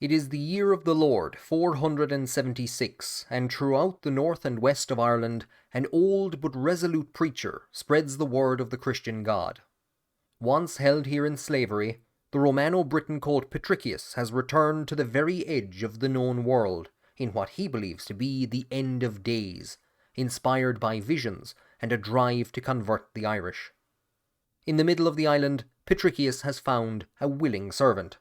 It is the year of the Lord, 476, and throughout the north and west of Ireland, an old but resolute preacher spreads the word of the Christian God. Once held here in slavery, the Romano-Briton called Patricius has returned to the very edge of the known world, in what he believes to be the end of days, inspired by visions and a drive to convert the Irish. In the middle of the island, Patricius has found a willing servant.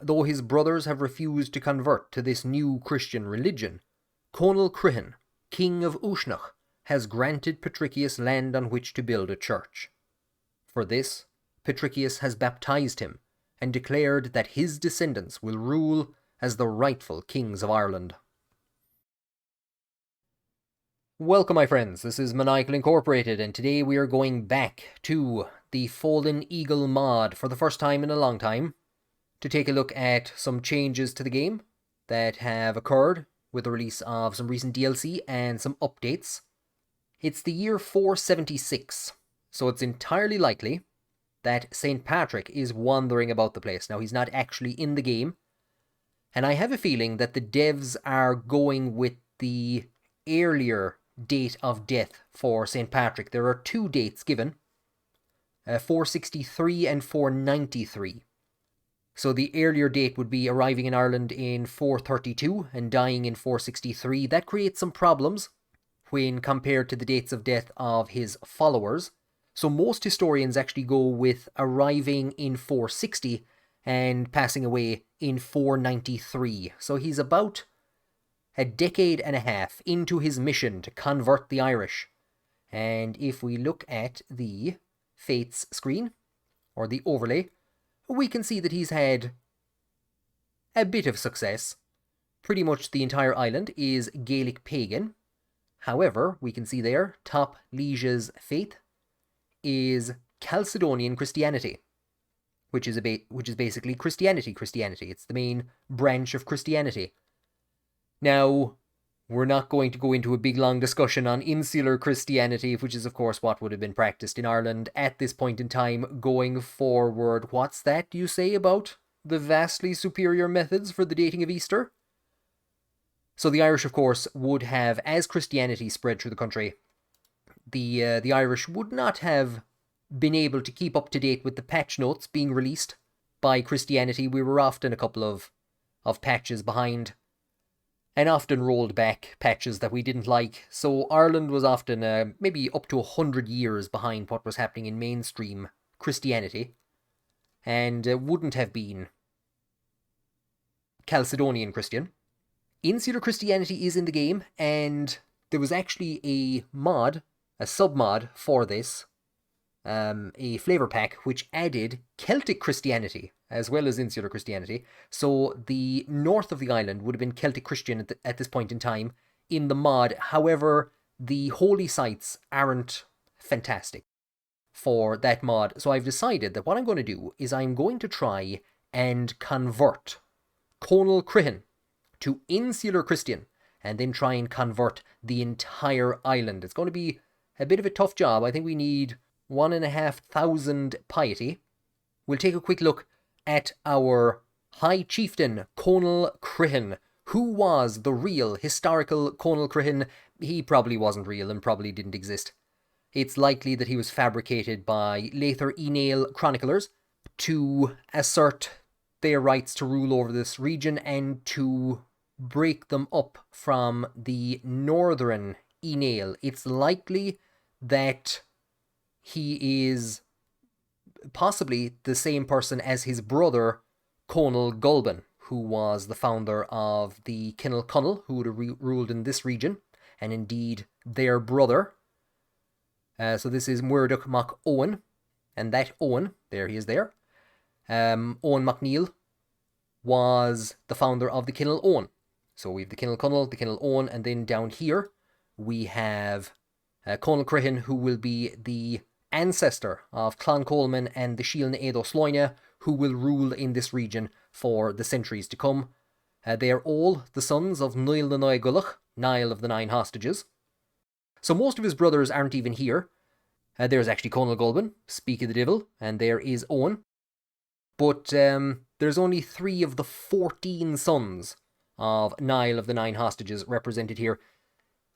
Though his brothers have refused to convert to this new Christian religion, Conall, King of Uisneach, has granted Patricius land on which to build a church. For this, Patricius has baptized him and declared that his descendants will rule as the rightful kings of Ireland. Welcome, my friends, this is Maniacal Incorporated, and today we are going back to the Fallen Eagle mod for the first time in a long time, to take a look at some changes to the game that have occurred with the release of some recent DLC and some updates. It's the year 476, so it's entirely likely that St. Patrick is wandering about the place. Now, he's not actually in the game, and I have a feeling that the devs are going with the earlier date of death for St. Patrick. There are two dates given, 463 and 493. So the earlier date would be arriving in Ireland in 432 and dying in 463. That creates some problems when compared to the dates of death of his followers. So most historians actually go with arriving in 460 and passing away in 493. So he's about a decade and a half into his mission to convert the Irish. And if we look at the Fates screen, or the overlay, we can see that he's had a bit of success. Pretty much the entire island is Gaelic pagan. However, we can see there, top liege's faith is Chalcedonian Christianity, which is basically Christianity. It's the main branch of Christianity. Now, we're not going to go into a big long discussion on Insular Christianity, which is of course what would have been practiced in Ireland at this point in time going forward. What's that you say about the vastly superior methods for the dating of Easter? So the Irish, of course, would have, as Christianity spread through the country, the Irish would not have been able to keep up to date with the patch notes being released by Christianity. We were often a couple of patches behind, and often rolled back patches that we didn't like. So Ireland was often maybe up to 100 years behind what was happening in mainstream Christianity, and wouldn't have been Chalcedonian Christian. Insular Christianity is in the game, and there was actually a mod, a sub-mod for this, a flavor pack, which added Celtic Christianity as well as Insular Christianity. So the north of the island would have been Celtic Christian at this point in time in the mod. However, the holy sites aren't fantastic for that mod. So I've decided that what I'm going to do is I'm going to try and convert Conall to Insular Christian, and then try and convert the entire island. It's going to be a bit of a tough job. I think we need 1,500 piety. We'll take a quick look at our High Chieftain, Conall. Who was the real historical Conall? He probably wasn't real and probably didn't exist. It's likely that he was fabricated by Lathir Enail chroniclers to assert their rights to rule over this region and to break them up from the northern Enail. It's likely that he is possibly the same person as his brother, Conall Gulban, who was the founder of the Conall, who would have ruled in this region, and indeed their brother. So this is Muireadach Mac Owen, and that Owen, there he is there, Owen MacNeil, was the founder of the Conall Owen. So we have the Conall, the Conall Owen, and then down here we have Conall who will be the ancestor of Clan Coleman and the Síl Edo Sloine, who will rule in this region for the centuries to come. They are all the sons of Niall na Nine Gullach, Niall of the Nine Hostages. So most of his brothers aren't even here. There's actually Conall Gulban, Speak of the Devil, and there is Owen. But there's only 3 of the 14 sons of Niall of the Nine Hostages represented here.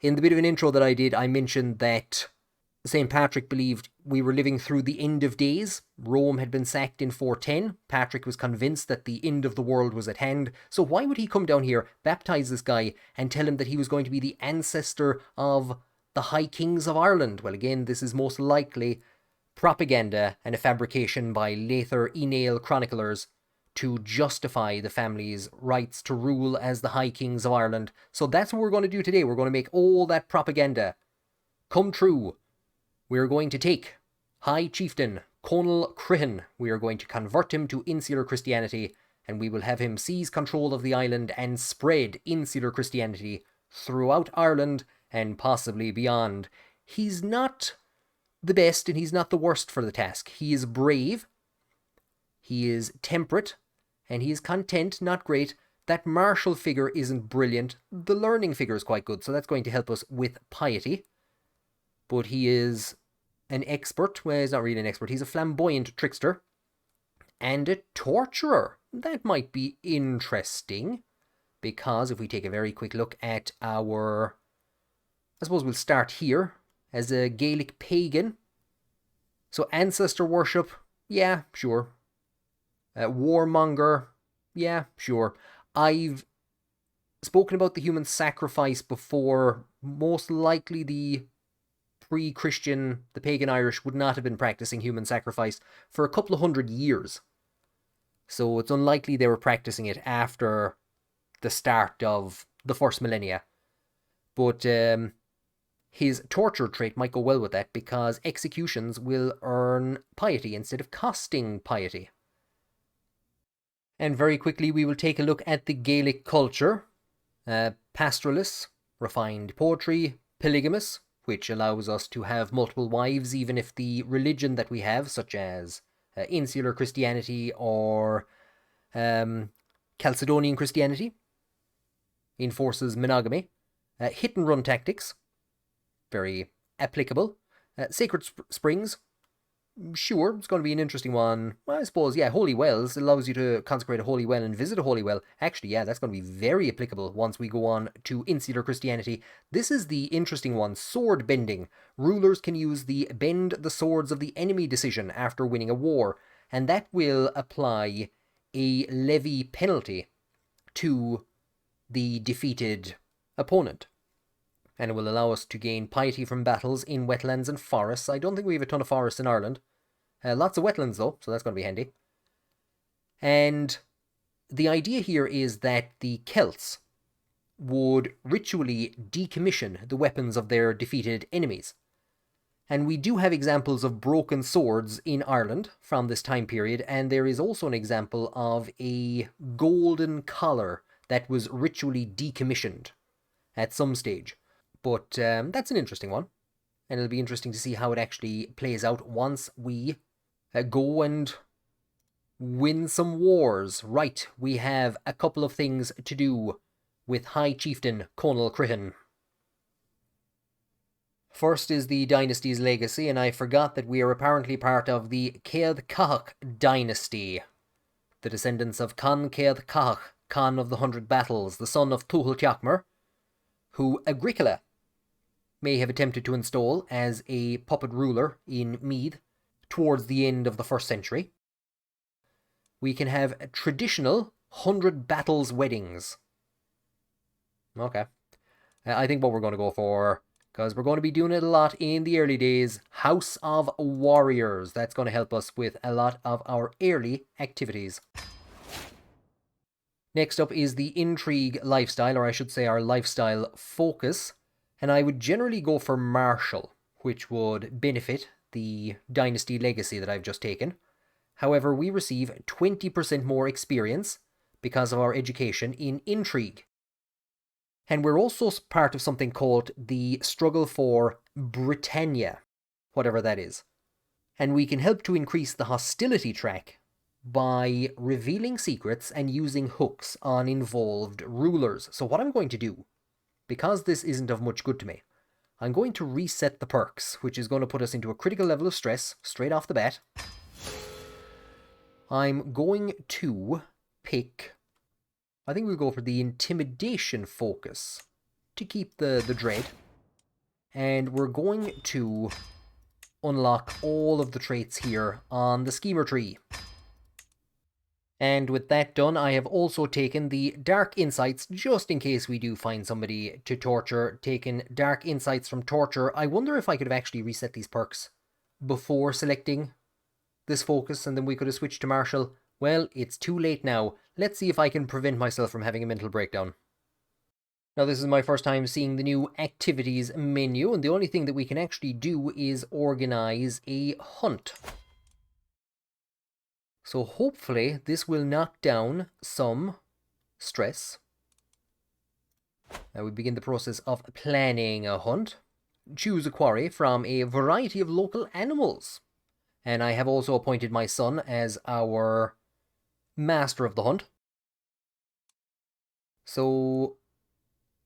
In the bit of an intro that I did, I mentioned that St. Patrick believed we were living through the end of days. Rome had been sacked in 410. Patrick was convinced that the end of the world was at hand. So why would he come down here, baptize this guy, and tell him that he was going to be the ancestor of the High Kings of Ireland? Well, again, this is most likely propaganda and a fabrication by later Inale chroniclers to justify the family's rights to rule as the High Kings of Ireland. So that's what we're going to do today. We're going to make all that propaganda come true. We are going to take High Chieftain Conall Crihan. We are going to convert him to Insular Christianity, and we will have him seize control of the island and spread Insular Christianity throughout Ireland and possibly beyond. He's not the best and he's not the worst for the task. He is brave, he is temperate, and he is content, not great. That martial figure isn't brilliant. The learning figure is quite good, so that's going to help us with piety. But he is an expert. Well, he's not really an expert. He's a flamboyant trickster and a torturer. That might be interesting, because if we take a very quick look at our... I suppose we'll start here as a Gaelic pagan. So ancestor worship, yeah, sure. Warmonger, yeah, sure. I've spoken about the human sacrifice before. Most likely the pre-Christian, the pagan Irish would not have been practicing human sacrifice for a couple of 100 years. So it's unlikely they were practicing it after the start of the first millennia. But his torture trait might go well with that, because executions will earn piety instead of costing piety. And very quickly we will take a look at the Gaelic culture. Pastoralists, refined poetry, polygamous, which allows us to have multiple wives even if the religion that we have, such as Insular Christianity or Chalcedonian Christianity, enforces monogamy. Hit and run tactics, very applicable. Sacred springs, sure, it's going to be an interesting one. Well, I suppose, yeah, holy wells. It allows you to consecrate a holy well and visit a holy well. Actually, yeah, that's going to be very applicable once we go on to Insular Christianity. This is the interesting one, sword bending. Rulers can use the bend the swords of the enemy decision after winning a war, and that will apply a levy penalty to the defeated opponent. And it will allow us to gain piety from battles in wetlands and forests. I don't think we have a ton of forests in Ireland. Lots of wetlands though, so that's going to be handy. And the idea here is that the Celts would ritually decommission the weapons of their defeated enemies. And we do have examples of broken swords in Ireland from this time period, and there is also an example of a golden collar that was ritually decommissioned at some stage. But that's an interesting one, and it'll be interesting to see how it actually plays out once we go and win some wars. Right, we have a couple of things to do with High Chieftain Conall Crihan. First is the dynasty's legacy, and I forgot that we are apparently part of the CK3 dynasty, the descendants of Conn CK3, Conn of the 100 Battles, the son of Tuathail Teachmar, who Agricola may have attempted to install as a puppet ruler in Meath towards the end of the 1st century. We can have traditional 100 Battles weddings. Okay. I think what we're going to go for, because we're going to be doing it a lot in the early days, House of Warriors. That's going to help us with a lot of our early activities. Next up is the intrigue lifestyle, or I should say our lifestyle focus. And I would generally go for martial, which would benefit the dynasty legacy that I've just taken. However, we receive 20% more experience because of our education in intrigue. And we're also part of something called the struggle for Britannia, whatever that is. And we can help to increase the hostility track by revealing secrets and using hooks on involved rulers. So what I'm going to do, because this isn't of much good to me, I'm going to reset the perks, which is going to put us into a critical level of stress straight off the bat. I'm going to pick... I think we'll go for the intimidation focus to keep the dread. And we're going to unlock all of the traits here on the schemer tree. And with that done, I have also taken the Dark Insights, just in case we do find somebody to torture. Taken Dark Insights from Torture. I wonder if I could have actually reset these perks before selecting this focus, and then we could have switched to Martial. Well, it's too late now. Let's see if I can prevent myself from having a mental breakdown. Now, this is my first time seeing the new activities menu, and the only thing that we can actually do is organize a hunt. So hopefully this will knock down some stress. Now we begin the process of planning a hunt. Choose a quarry from a variety of local animals. And I have also appointed my son as our master of the hunt. So,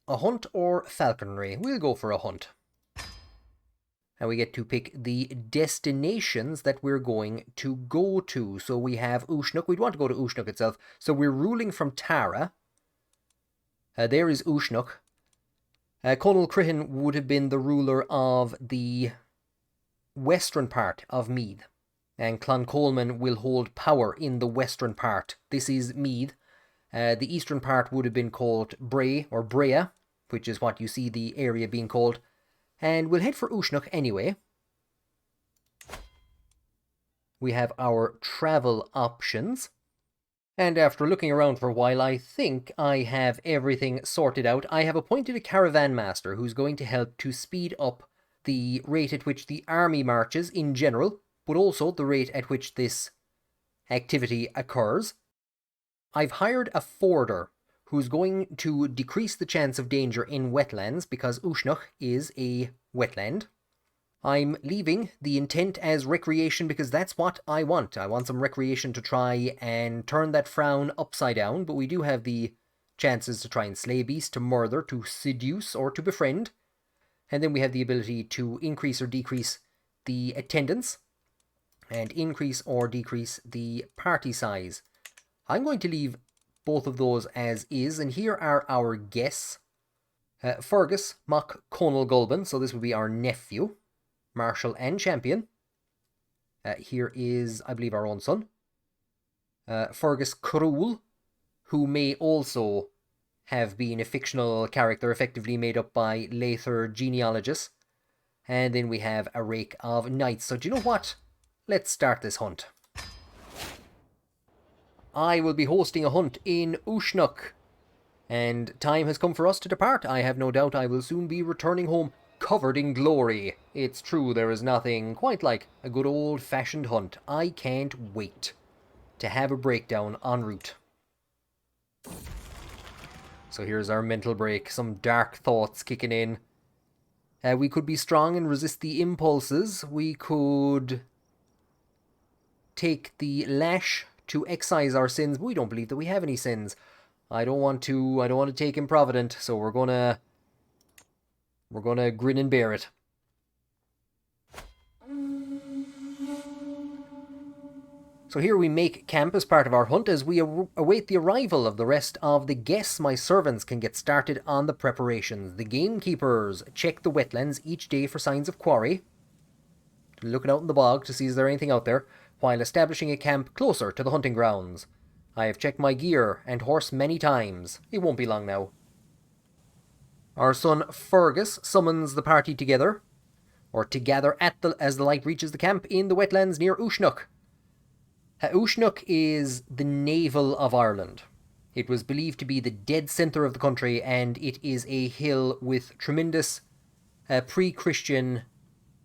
a hunt or falconry? We'll go for a hunt. And we get to pick the destinations that we're going to go to. So we have Uisneach. We'd want to go to Uisneach itself. So we're ruling from Tara. There is Uisneach. Conall would have been the ruler of the western part of Meath. And Clan Coleman will hold power in the western part. This is Meath. The eastern part would have been called Bray or Brea, which is what you see the area being called. And we'll head for Uisneach anyway. We have our travel options. And after looking around for a while, I think I have everything sorted out. I have appointed a caravan master who's going to help to speed up the rate at which the army marches in general, but also the rate at which this activity occurs. I've hired a forder who's going to decrease the chance of danger in wetlands, because Uisneach is a wetland. I'm leaving the intent as recreation because that's what I want. I want some recreation to try and turn that frown upside down, but we do have the chances to try and slay beasts, to murder, to seduce, or to befriend. And then we have the ability to increase or decrease the attendance, and increase or decrease the party size. I'm going to leave both of those as is, and here are our guests. Fergus Mock Conall Gulbin, so this would be our nephew, Marshal and Champion. Here is, I believe, our own son. Fergus Cruel, who may also have been a fictional character effectively made up by Lather genealogists. And then we have a rake of knights. So do you know what? Let's start this hunt. I will be hosting a hunt in Uisneach, and time has come for us to depart. I have no doubt I will soon be returning home covered in glory. It's true, there is nothing quite like a good old-fashioned hunt. I can't wait to have a breakdown en route. So here's our mental break, some dark thoughts kicking in. We could be strong and resist the impulses. We could take the lash to excise our sins, but we don't believe that we have any sins. I don't want to take improvident, so we're gonna grin and bear it. So here we make camp as part of our hunt as we await the arrival of the rest of the guests. My servants can get started on the preparations. The gamekeepers check the wetlands each day for signs of quarry, looking out in the bog to see is there anything out there, while establishing a camp closer to the hunting grounds. I have checked my gear and horse many times. It won't be long now. Our son Fergus summons the party together, or to gather as the light reaches the camp in the wetlands near Uisneach. Uisneach is the navel of Ireland. It was believed to be the dead centre of the country, and it is a hill with tremendous pre-Christian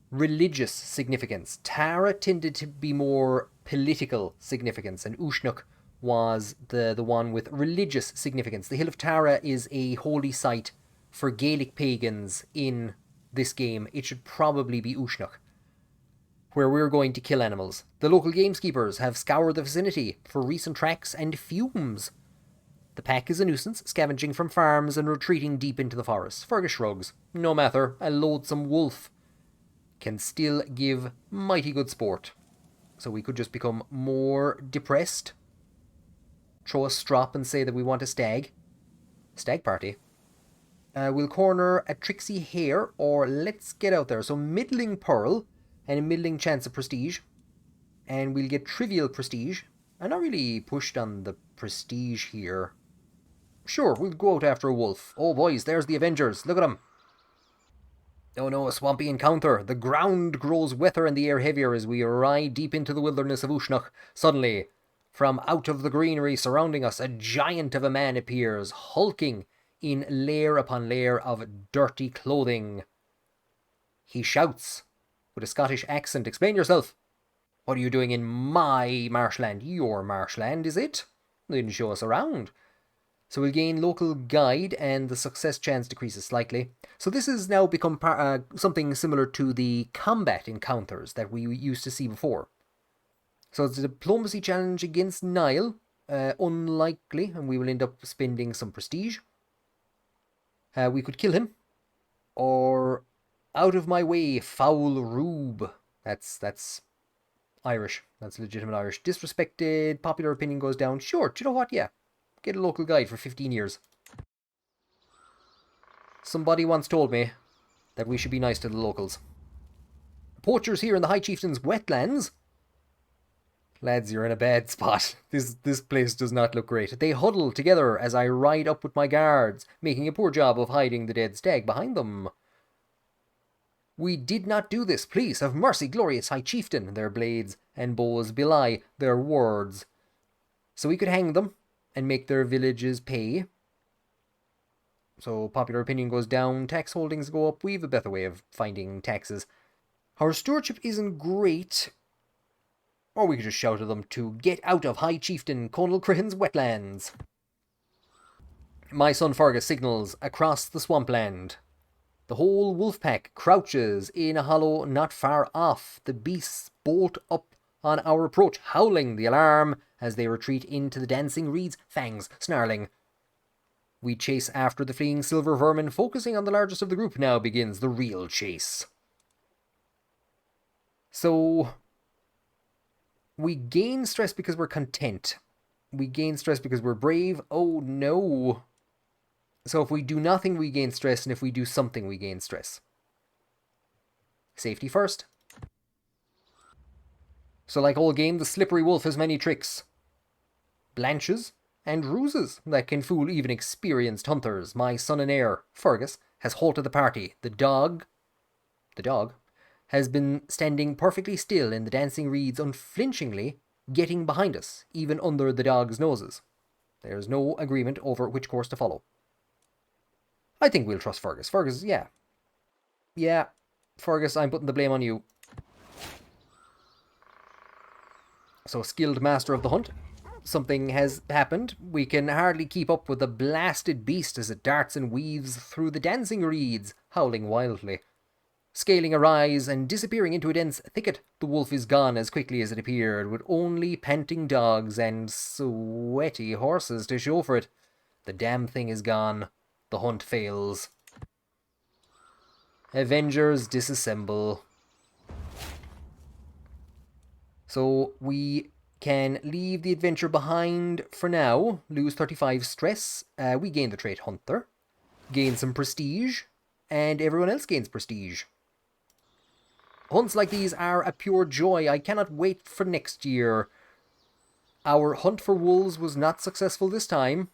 religious significance. Tara tended to be more political significance, and Uisneach was the one with religious significance. The Hill of Tara is a holy site for Gaelic pagans in this game. It should probably be Uisneach, where we're going to kill animals. The local gameskeepers have scoured the vicinity for recent tracks and fumes. The pack is a nuisance, scavenging from farms and retreating deep into the forest. Fergus shrugs. No matter, a loathsome wolf can still give mighty good sport. So we could just become more depressed, throw a strop and say that we want a stag. Stag party. We'll corner a tricksy hare, or let's get out there. So middling pearl and a middling chance of prestige. And we'll get trivial prestige. I'm not really pushed on the prestige here. Sure, we'll go out after a wolf. Oh boys, there's the Avengers. Look at them. Oh no, a swampy encounter. The ground grows wetter and the air heavier as we ride deep into the wilderness of Uisneach. Suddenly, from out of the greenery surrounding us, a giant of a man appears, hulking in layer upon layer of dirty clothing. He shouts with a Scottish accent, "Explain yourself. What are you doing in my marshland? Your marshland, is it? Then show us around." So we'll gain local guide and the success chance decreases slightly. So this has now become something similar to the combat encounters that we used to see before. So it's a diplomacy challenge against Niall. Unlikely, and we will end up spending some prestige. We could kill him. Or out of my way, foul rube. That's Irish. That's legitimate Irish. Disrespected, popular opinion goes down. Sure, do you know what? Yeah. Get a local guide for 15 years. Somebody once told me that we should be nice to the locals. Poachers here in the High Chieftain's wetlands. Lads, you're in a bad spot. This place does not look great. They huddle together as I ride up with my guards, making a poor job of hiding the dead stag behind them. We did not do this. Please, have mercy, glorious High Chieftain. Their blades and bows belie their words. So we could hang them and make their villages pay. So popular opinion goes down, tax holdings go up. We have a better way of finding taxes. Our stewardship isn't great. Or we could just shout at them to get out of High Chieftain Conall Crihan's wetlands. My son Fergus signals across the swampland. The whole wolf pack crouches in a hollow not far off. The beasts bolt up on our approach, howling the alarm as they retreat into the dancing reeds, fangs snarling. We chase after the fleeing silver vermin, focusing on the largest of the group. Now begins the real chase. So we gain stress because we're content. We gain stress because we're brave. Oh no. So if we do nothing, we gain stress, and if we do something, we gain stress. Safety first. So like all game, the slippery wolf has many tricks, blanches, and ruses that can fool even experienced hunters. My son and heir, Fergus, has halted the party. The dog, has been standing perfectly still in the dancing reeds, unflinchingly getting behind us, even under the dog's noses. There's no agreement over which course to follow. I think we'll trust Fergus. Fergus, yeah. Yeah, Fergus, I'm putting the blame on you. So, skilled master of the hunt. Something has happened. We can hardly keep up with the blasted beast as it darts and weaves through the dancing reeds, howling wildly. Scaling a rise and disappearing into a dense thicket, the wolf is gone as quickly as it appeared, with only panting dogs and sweaty horses to show for it. The damn thing is gone. The hunt fails. Avengers disassemble. So we can leave the adventure behind for now. Lose 35 stress. We gain the trait Hunter. Gain some prestige. And everyone else gains prestige. Hunts like these are a pure joy. I cannot wait for next year. Our hunt for wolves was not successful this time.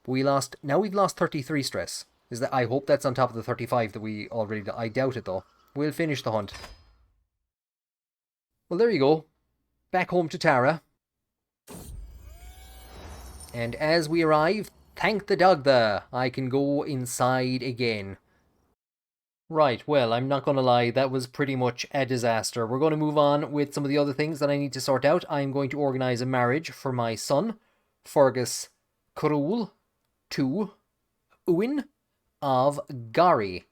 We've lost 33 stress. I hope that's on top of the 35 that we already... I doubt it though. We'll finish the hunt. Well, there you go. Back home to Tara. And as we arrive, thank the Dagda, I can go inside again. Right, well, I'm not going to lie, that was pretty much a disaster. We're going to move on with some of the other things that I need to sort out. I'm going to organise a marriage for my son, Fergus Conall, to Uin of Gary,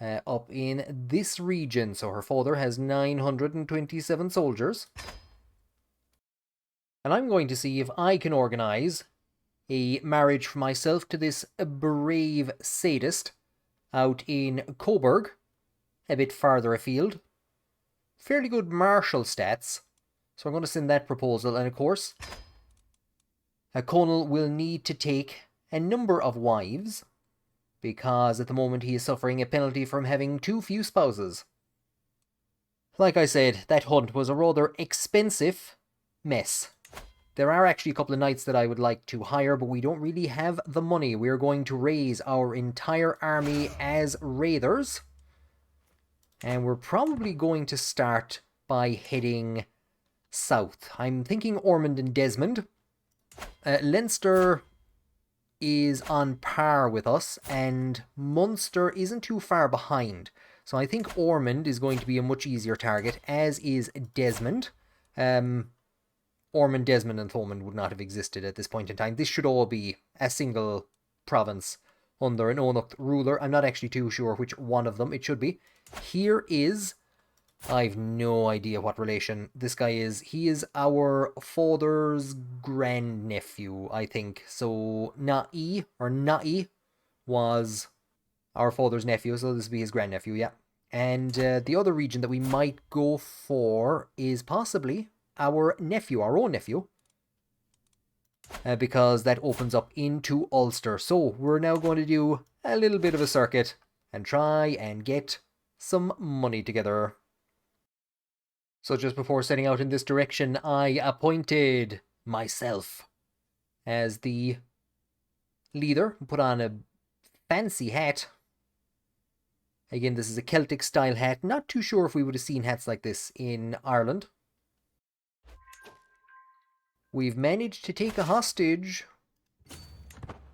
up in this region. So her father has 927 soldiers. And I'm going to see if I can organise a marriage for myself to this brave sadist out in Coburg, a bit farther afield. Fairly good martial stats. So I'm going to send that proposal, and of course, Conall will need to take a number of wives, because at the moment he is suffering a penalty from having too few spouses. Like I said, that hunt was a rather expensive mess. There are actually a couple of knights that I would like to hire, but we don't really have the money. We're going to raise our entire army as raiders. And we're probably going to start by heading south. I'm thinking Ormond and Desmond. Leinster is on par with us, and Munster isn't too far behind. So I think Ormond is going to be a much easier target, as is Desmond. Ormond, Desmond, and Thomond would not have existed at this point in time. This should all be a single province under an Onucht ruler. I'm not actually too sure which one of them it should be. Here is... I've no idea what relation this guy is. He is our father's grandnephew, I think. So Na'i, or Na'i, was our father's nephew, so this would be his grandnephew, yeah. And the other region that we might go for is possibly our nephew, our own nephew. Because that opens up into Ulster. So we're now going to do a little bit of a circuit and try and get some money together. So just before setting out in this direction, I appointed myself as the leader. Put on a fancy hat. Again, this is a Celtic style hat. Not too sure if we would have seen hats like this in Ireland. We've managed to take a hostage.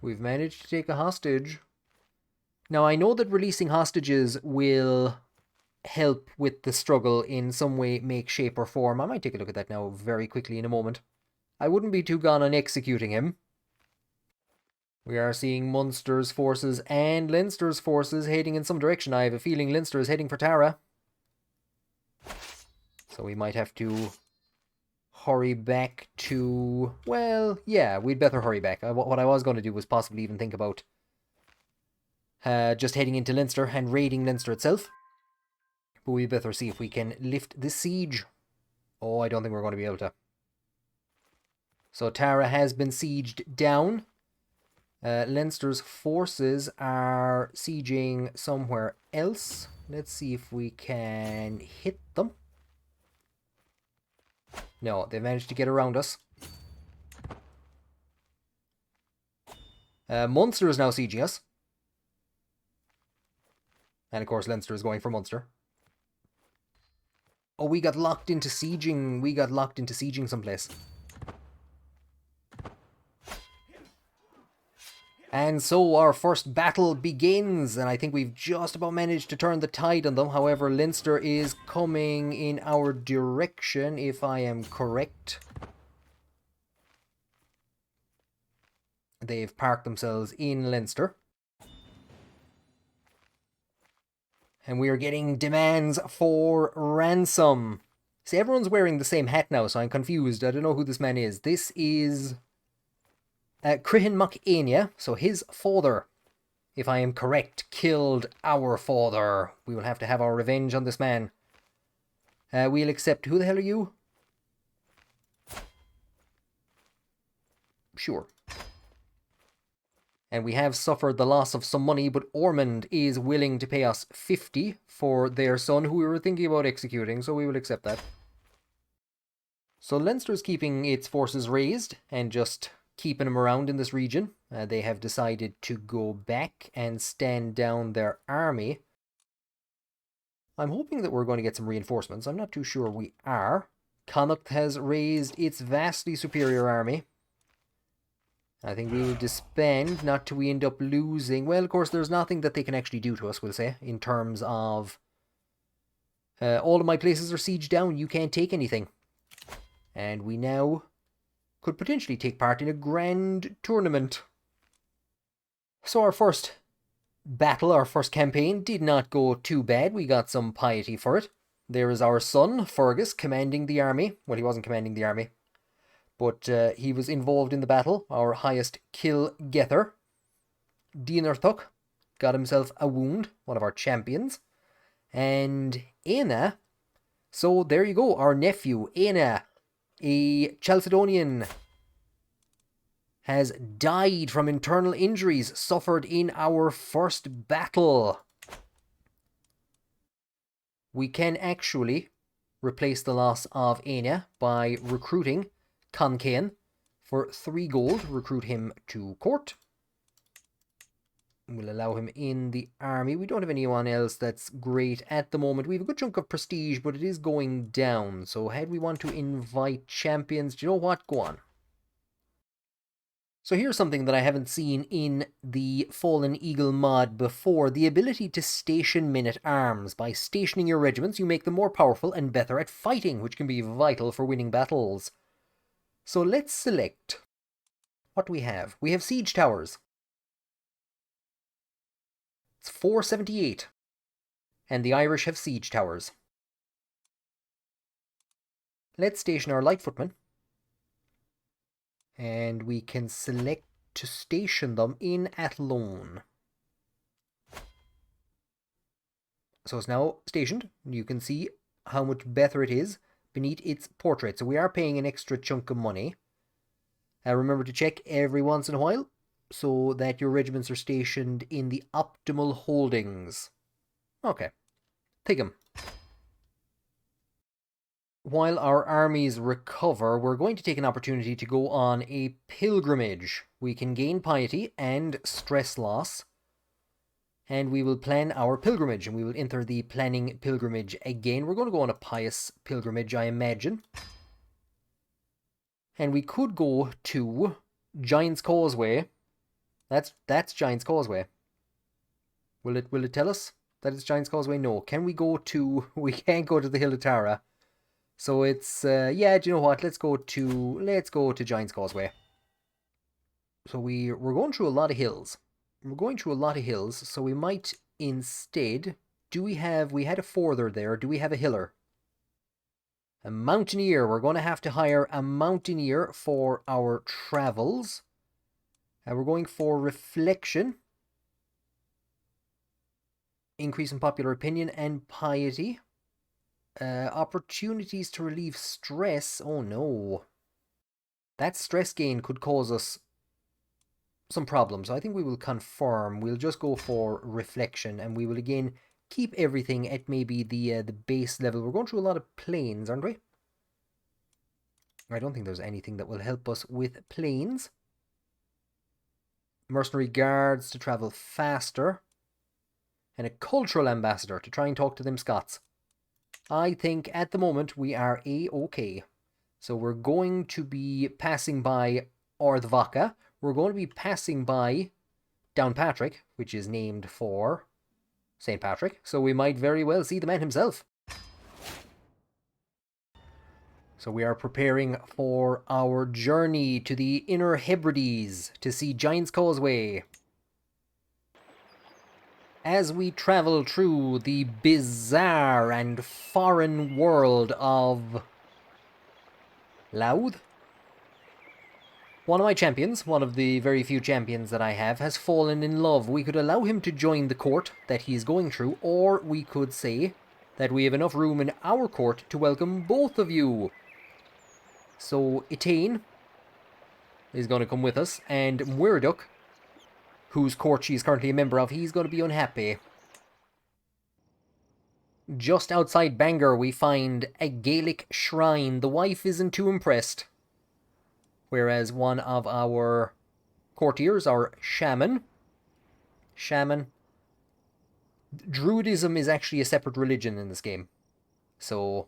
We've managed to take a hostage. Now, I know that releasing hostages will help with the struggle in some way, make, shape, or form. I might take a look at that now very quickly in a moment. I wouldn't be too gone on executing him. We are seeing Munster's forces and Leinster's forces heading in some direction. I have a feeling Leinster is heading for Tara. So we might have to hurry back to... Well, yeah, we'd better hurry back. What I was going to do was possibly even think about just heading into Leinster and raiding Leinster itself. But we better see if we can lift the siege. Oh, I don't think we're going to be able to. So Tara has been sieged down. Leinster's forces are sieging somewhere else. Let's see if we can hit them. No, they managed to get around us. Munster is now sieging us. And of course Leinster is going for Munster. Oh, we got locked into sieging. We got locked into sieging someplace. And so our first battle begins, and I think we've just about managed to turn the tide on them. However, Leinster is coming in our direction, if I am correct. They've parked themselves in Leinster. And we are getting demands for ransom. See, everyone's wearing the same hat now, so I'm confused. I don't know who this man is. This is Crihin Mac Aine, so his father, if I am correct, killed our father. We will have to have our revenge on this man. We'll accept... Who the hell are you? Sure. And we have suffered the loss of some money, but Ormond is willing to pay us 50 for their son, who we were thinking about executing, so we will accept that. So Leinster's keeping its forces raised and just keeping them around in this region. They have decided to go back and stand down their army. I'm hoping that we're going to get some reinforcements. I'm not too sure we are. Connacht has raised its vastly superior army. I think we will disband, not till we end up losing... Well, of course, there's nothing that they can actually do to us, we'll say, in terms of... all of my places are sieged down, you can't take anything. And we now could potentially take part in a grand tournament. So our first battle, our first campaign, did not go too bad. We got some piety for it. There is our son, Fergus, commanding the army. Well, he wasn't commanding the army, but he was involved in the battle. Our highest kill getter, Dinarthuk, got himself a wound, one of our champions. And Aine, so there you go, our nephew, Aine, A Chalcedonian has died from internal injuries suffered in our first battle. We can actually replace the loss of Aina by recruiting Conall for 3 gold. Recruit him to court. We'll allow him in the army. We don't have anyone else that's great at the moment. We have a good chunk of prestige, but it is going down. So how do we want to invite champions? Do you know what? Go on. So here's something that I haven't seen in the Fallen Eagle mod before. The ability to station men-at-arms. By stationing your regiments, you make them more powerful and better at fighting, which can be vital for winning battles. So let's select. What do we have? We have siege towers. It's 478. And the Irish have siege towers. Let's station our light footmen. And we can select to station them in Athlone. So it's now stationed. You can see how much better it is beneath its portrait. So we are paying an extra chunk of money. Remember to check every once in a while so that your regiments are stationed in the optimal holdings. Okay. Take them. While our armies recover, we're going to take an opportunity to go on a pilgrimage. We can gain piety and stress loss. And we will plan our pilgrimage, and we will enter the planning pilgrimage again. We're going to go on a pious pilgrimage, I imagine. And we could go to Giant's Causeway. That's Giant's Causeway. Will it tell us that it's Giant's Causeway? No. Can we go to... We can't go to the Hill of Tara. So it's, yeah, do you know what? Let's go to Giant's Causeway. So we're going through a lot of hills. We're going through a lot of hills, so we might instead... we had a forther there. Do we have a hiller? A mountaineer. We're going to have to hire a mountaineer for our travels. And we're going for reflection. Increase in popular opinion and piety. Opportunities to relieve stress. Oh no. That stress gain could cause us some problems. I think we will confirm. We'll just go for reflection, and we will again keep everything at maybe the base level. We're going through a lot of plains, aren't we? I don't think there's anything that will help us with plains. Mercenary guards to travel faster. And a cultural ambassador to try and talk to them Scots. I think at the moment we are A-okay. So we're going to be passing by Ardvaca. We're going to be passing by Downpatrick, which is named for St. Patrick. So we might very well see the man himself. So we are preparing for our journey to the Inner Hebrides to see Giant's Causeway. As we travel through the bizarre and foreign world of Louth, one of my champions, one of the very few champions that I have, has fallen in love. We could allow him to join the court that he is going through, or we could say that we have enough room in our court to welcome both of you. So Etain is going to come with us, and Muirduk, whose court she is currently a member of, he's going to be unhappy. Just outside Bangor, we find a Gaelic shrine. The wife isn't too impressed. Whereas one of our courtiers, our shaman... Druidism is actually a separate religion in this game. So...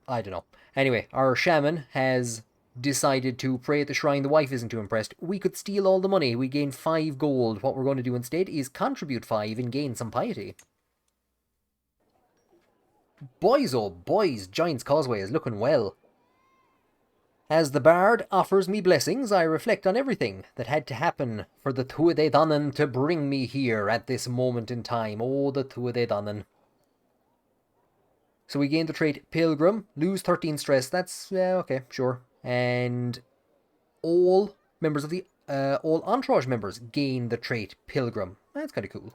I don't know. Anyway, our shaman has decided to pray at the shrine. The wife isn't too impressed. We could steal all the money. We gain 5 gold. What we're going to do instead is contribute 5 and gain some piety. Boys, oh boys, Giant's Causeway is looking well. As the bard offers me blessings, I reflect on everything that had to happen for the Tuatha Danann to bring me here at this moment in time. Oh, the Tuatha Danann. So we gain the trait Pilgrim, lose 13 stress. That's, yeah, okay, sure. And all members of the, all Entourage members gain the trait Pilgrim. That's kind of cool.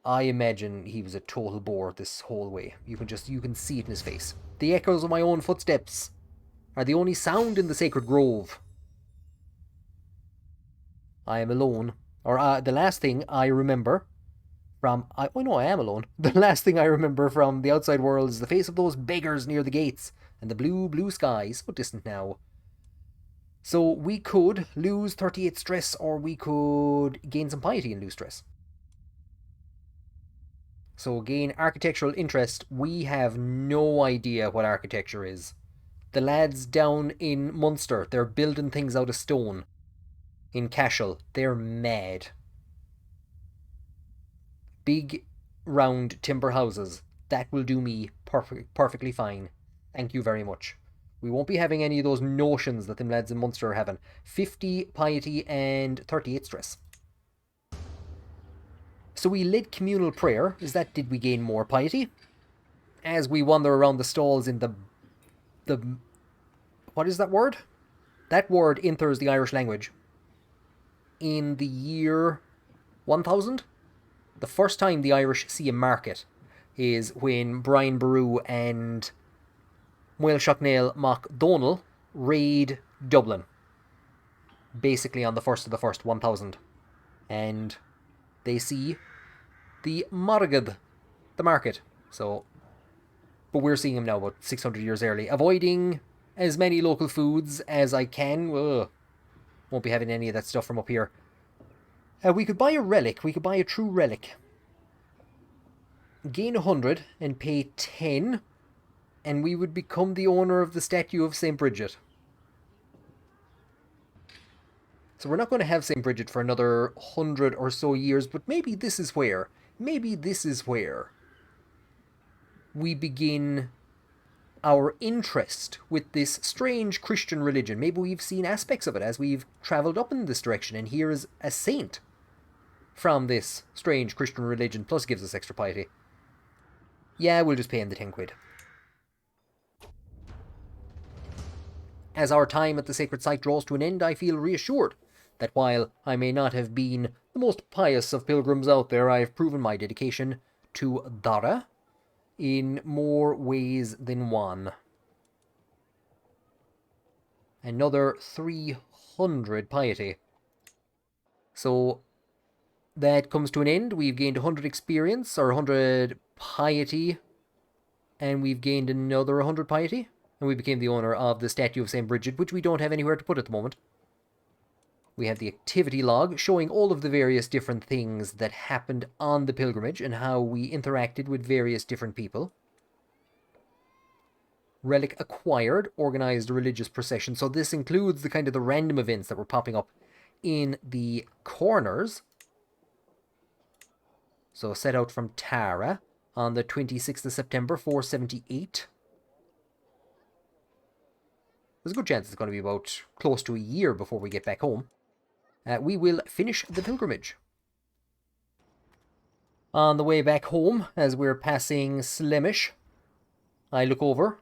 I imagine he was a total bore this whole way. You can see it in his face. The echoes of my own footsteps are the only sound in the sacred grove. I am alone. Or the last thing I remember from... oh no, I am alone. The last thing I remember from the outside world is the face of those beggars near the gates and the blue, blue sky, so distant now. So we could lose 38 stress, or we could gain some piety and lose stress. So gain architectural interest. We have no idea what architecture is. The lads down in Munster, they're building things out of stone. In Cashel, they're mad. Big, round timber houses. That will do me perfectly fine. Thank you very much. We won't be having any of those notions that them lads in Munster are having. 50 piety and 38 stress. So we led communal prayer. Did we gain more piety? As we wander around the stalls in the what is that word? That word enters the Irish language in the year 1000. The first time the Irish see a market is when Brian Boru and Moel Shocknail Mac Donal raid Dublin. Basically on the 1st of the 1st, 1000. And they see the Margad, the market. So, but we're seeing him now about 600 years early. Avoiding as many local foods as I can. Ugh. Won't be having any of that stuff from up here. We could buy a relic. We could buy a true relic. Gain 100 and pay 10. And we would become the owner of the statue of St. Bridget. So we're not going to have St. Bridget for another 100 or so years, but maybe this is where we begin our interest with this strange Christian religion. Maybe we've seen aspects of it as we've travelled up in this direction, and here is a saint from this strange Christian religion, plus gives us extra piety. Yeah, we'll just pay him the 10 quid. As our time at the sacred site draws to an end, I feel reassured that while I may not have been the most pious of pilgrims out there, I have proven my dedication to Dara in more ways than one. Another 300 piety. So that comes to an end. We've gained 100 experience, or 100 piety, and we've gained another 100 piety. And we became the owner of the statue of St. Bridget, which we don't have anywhere to put at the moment. We have the activity log showing all of the various different things that happened on the pilgrimage and how we interacted with various different people. Relic acquired, organized religious procession. So this includes the kind of the random events that were popping up in the corners. So set out from Tara on the 26th of September, 478. There's a good chance it's going to be about close to a year before we get back home. We will finish the pilgrimage. On the way back home, as we're passing Slemish, I look over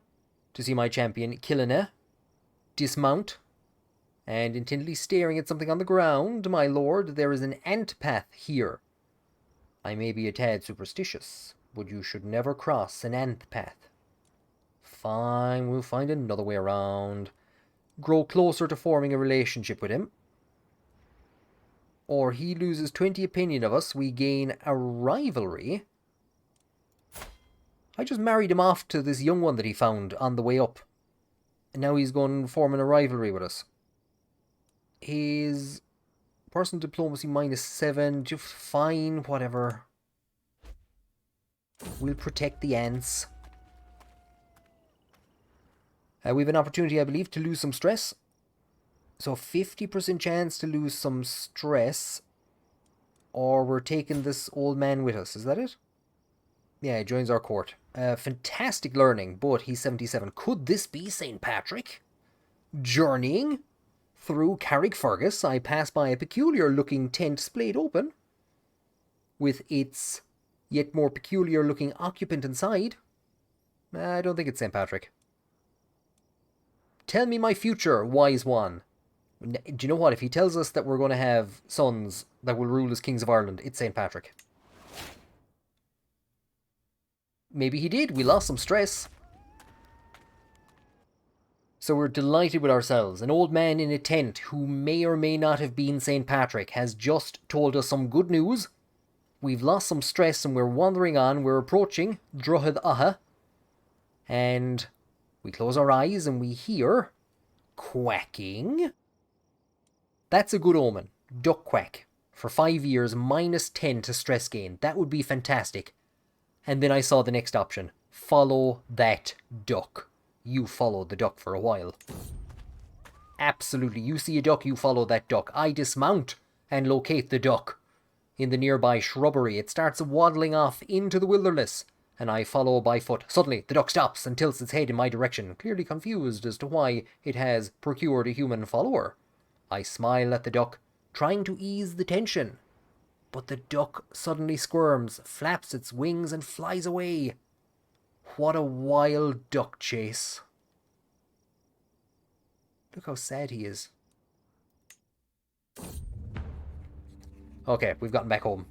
to see my champion Killineh dismount, and intently staring at something on the ground. My lord, there is an ant path here. I may be a tad superstitious, but you should never cross an ant path. Fine, we'll find another way around. Grow closer to forming a relationship with him. Or he loses 20 opinion of us, we gain a rivalry. I just married him off to this young one that he found on the way up. And now he's going forming a rivalry with us. His personal diplomacy -7, just fine, whatever. We'll protect the ants. We have an opportunity, I believe, to lose some stress. So 50% chance to lose some stress. Or we're taking this old man with us. Is that it? Yeah, he joins our court. Fantastic learning, but he's 77. Could this be St. Patrick? Journeying through Carrickfergus, I pass by a peculiar-looking tent splayed open, with its yet more peculiar-looking occupant inside. I don't think it's St. Patrick. Tell me my future, wise one. Do you know what? If he tells us that we're going to have sons that will rule as kings of Ireland, it's St. Patrick. maybe he did. We lost some stress. So we're delighted with ourselves. An old man in a tent who may or may not have been St. Patrick has just told us some good news. We've lost some stress and we're wandering on. We're approaching Droghad Aha. And we close our eyes and we hear quacking. That's a good omen. Duck quack. For 5 years, -10 to stress gain. That would be fantastic. And then I saw the next option. Follow that duck. You followed the duck for a while. Absolutely. You see a duck, you follow that duck. I dismount and locate the duck in the nearby shrubbery. It starts waddling off into the wilderness, and I follow by foot. Suddenly, the duck stops and tilts its head in my direction, clearly confused as to why it has procured a human follower. I smile at the duck, trying to ease the tension. But the duck suddenly squirms, flaps its wings, and flies away. What a wild duck chase. Look how sad he is. Okay, we've gotten back home.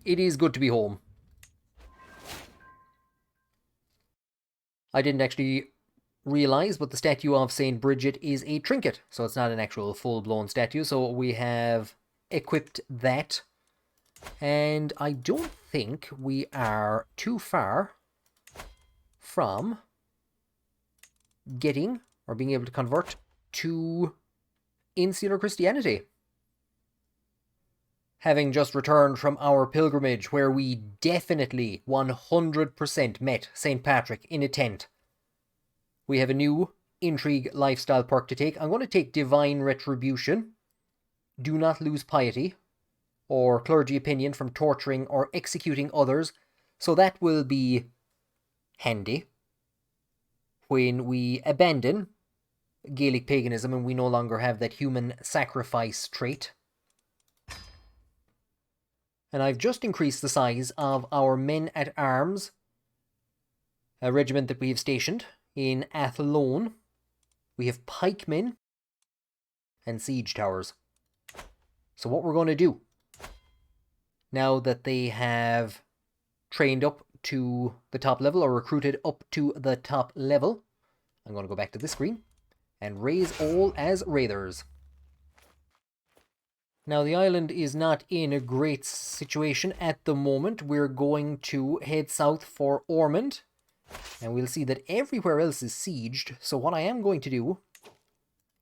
It is good to be home. I didn't actually realise, but the statue of St. Bridget is a trinket, so it's not an actual full-blown statue, so we have equipped that. And I don't think we are too far from getting or being able to convert to Insular Christianity. Having just returned from our pilgrimage where we definitely 100% met St. Patrick in a tent, we have a new intrigue lifestyle perk to take. I'm going to take Divine Retribution. Do not lose piety or clergy opinion from torturing or executing others. So that will be handy when we abandon Gaelic paganism and we no longer have that human sacrifice trait. And I've just increased the size of our men-at-arms, a regiment that we have stationed in Athlone. We have pikemen and siege towers. So what we're going to do, now that they have trained up to the top level or recruited up to the top level, I'm going to go back to this screen and raise all as raiders. Now the island is not in a great situation at the moment. We're going to head south for Ormond, and we'll see that everywhere else is sieged. So what I am going to do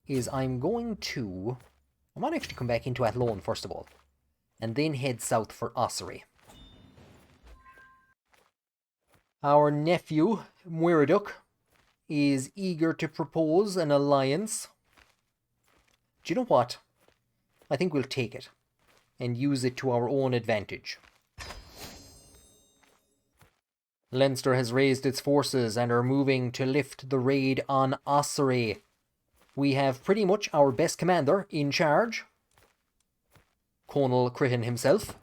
is I might actually come back into Athlone first of all, and then head south for Ossory. Our nephew, Muireduk, is eager to propose an alliance. Do you know what? I think we'll take it and use it to our own advantage. Leinster has raised its forces and are moving to lift the raid on Ossory. We have pretty much our best commander in charge, Conall Crichton himself.